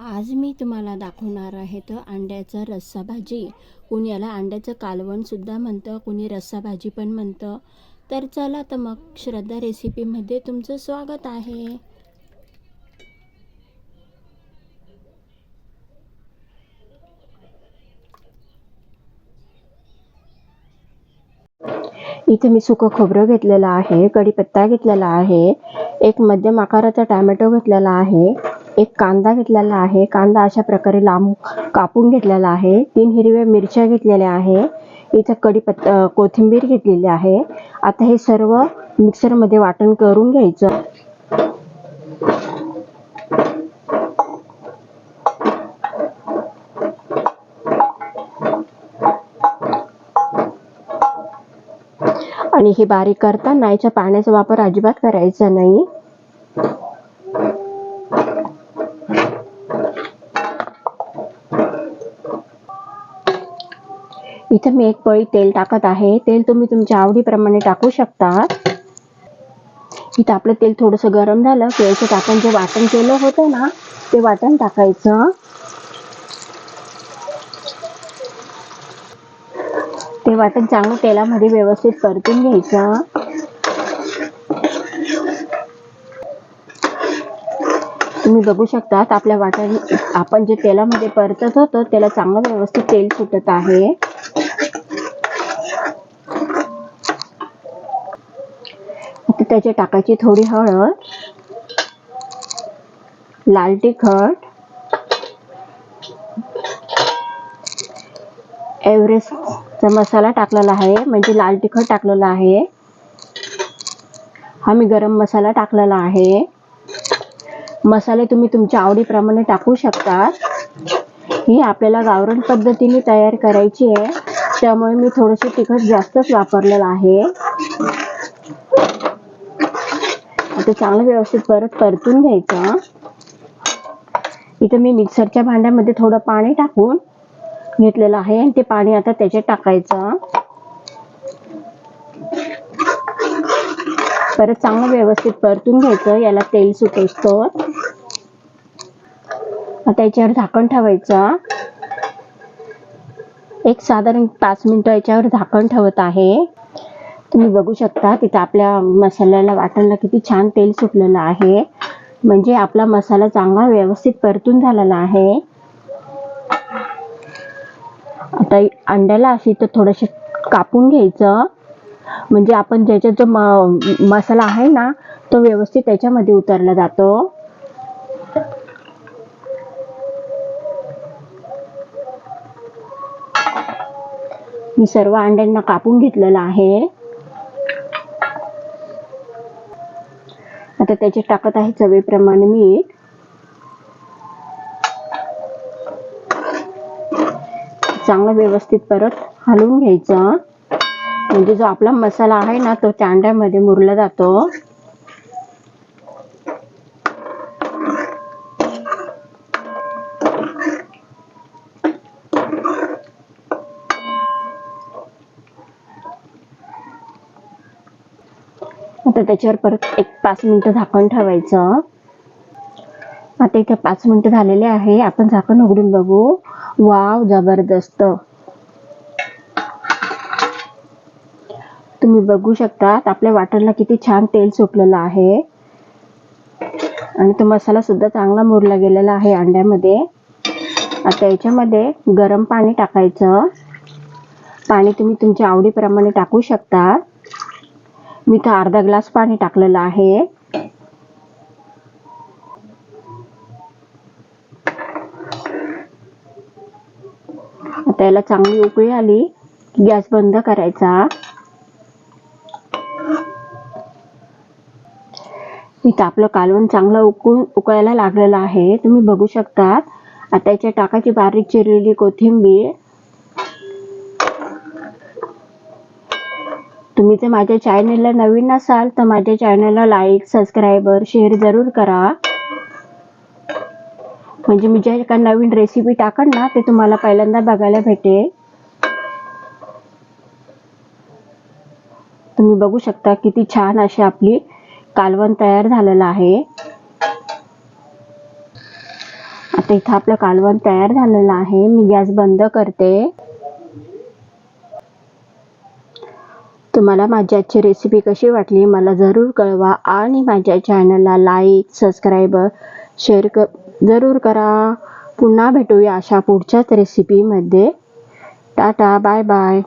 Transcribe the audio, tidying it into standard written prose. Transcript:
आज मी तुम्हाला दाखवणार आहे तर अंड्याचा रस्सा भाजी. कोणी याला अंड्याचं कालवण सुद्धा म्हणतं, कोणी रस्सा भाजी पण म्हणतं. तर चला तर मग श्रद्धा रेसिपीमध्ये तुमचं स्वागत आहे. इथे मी सुकं खोबरं घेतलेलं आहे, कढीपत्ता घेतलेला आहे, एक मध्यम आकाराचा टोमॅटो घेतलेला आहे, एक कांदा घेतलेला आहे. कांदा अशा प्रकारे लांब कापून घेतलेला आहे. 3 हिरव्या मिरच्या घेतलेल्या आहे. इथं कढीपत्ता कोथिंबीर घेतलेली आहे. आता हे सर्व मिक्सरमध्ये वाटण करून घ्यायचं. आणि हे बारीक करताना याच्या पाण्याचा वापर अजिबात करायचा नाही. इथं मी एक पळी तेल टाकत आहे. तेल तुम्ही तुमच्या आवडीप्रमाणे टाकू शकता. इथं आपलं तेल थोडंसं गरम झालं की याच्यात आपण जे वाटण केलं होतं ना ते वाटण टाकायचं. ते वाटण चांगलं तेलामध्ये व्यवस्थित परतून घ्यायचं. तुम्ही बघू शकता आपल्या वाटण आपण जे तेलामध्ये परतत होतो त्याला चांगलं व्यवस्थित तेल सुटत आहे. आता त्याच्यात टाकायची थोडी हळद, लाल तिखट, एव्हरेस्टचा मसाला टाकलेला आहे, म्हणजे लाल तिखट टाकलेला आहे. हा मी गरम मसाला टाकलेला आहे. मसाले तुम्ही तुमच्या आवडीप्रमाणे टाकू शकता. ही आपल्याला गावरान पद्धतीने तयार करायची आहे, त्यामुळे मी थोडेसे तिखट जास्तच वापरलेलं आहे. आता चांगलं व्यवस्थित परत परतून घ्यायचं. इथे मी मिक्सरच्या भांड्यामध्ये थोडं पाणी टाकून घेतलेलं आहे आणि ते पाणी आता त्याच्यात टाकायचं. परत चांगलं व्यवस्थित परतून घ्यायचं, याला तेल सुटेस्तोवर. आता याच्यावर झाकण ठेवायचं. एक साधारण 5 मिनिटं याच्यावर झाकण ठेवत आहे. तुम्ही बघू शकता तिथे आपल्या मसाल्याला वाटणला किती छान तेल सुटलेलं आहे, म्हणजे आपला मसाला चांगला व्यवस्थित परतून झालेला आहे. आता अंड्याला अशी तर थोडेसे कापून घ्यायचं, म्हणजे आपण ज्याच्यात जो मसाला आहे ना तो व्यवस्थित त्याच्यामध्ये उतरला जातो. मी सर्व अंड्यांना कापून घेतलेलं आहे. आता त्याच्यात टाकत आहे चवीप्रमाणे मीठ. चांगलं व्यवस्थित परत हलवून घ्यायचं, म्हणजे जो आपला मसाला आहे ना तो त्या अंड्यामध्ये मुरला जातो. आता त्याच्यावर परत एक 5 मिनिटं झाकण ठेवायचं. आता इथे 5 मिनिटं झालेले आहे. आपण झाकण उघडून बघू. वाव, जबरदस्त. तुम्ही बघू शकता आपल्या वाटणला किती छान तेल सुटलेलं आहे आणि तो मसाला सुद्धा चांगला मुरला गेलेला आहे अंड्यामध्ये. आता याच्यामध्ये गरम पाणी टाकायचं. पाणी तुम्ही तुमच्या आवडीप्रमाणे टाकू शकता. मी तर अर्धा ग्लास पाणी टाकलेलं आहे. आता याला चांगली उकळी आली की गॅस बंद करायचा. इथं आपलं कालवण चांगलं उकळायला लागलेलं आहे, तुम्ही बघू शकता. आता याच्यात टाकायची बारीक चिरलेली कोथिंबीर. तुम्ही जर माझ्या चॅनलला नवीन असाल तर माझ्या चॅनलला लाईक, सबस्क्राईबर, शेअर जरूर करा, म्हणजे मी जे काही नवीन रेसिपी टाकन ना ते तुम्हाला पहिल्यांदा बघायला भेटेल. तुम्ही बघू शकता किती छान अशी आपली कालवण तयार झालेलं आहे. आता आता इथं आपलं कालवण तयार झालेलं आहे. मी गॅस बंद करते. तुम्हाला माझी आजची रेसिपी कशी वाटली मला जरूर कळवा आणि माझ्या चॅनलला लाईक, सबस्क्राईब, शेअर जरूर करा. पुन्हा भेटूया अशा पुढच्याच रेसिपीमध्ये. Tata, bye bye.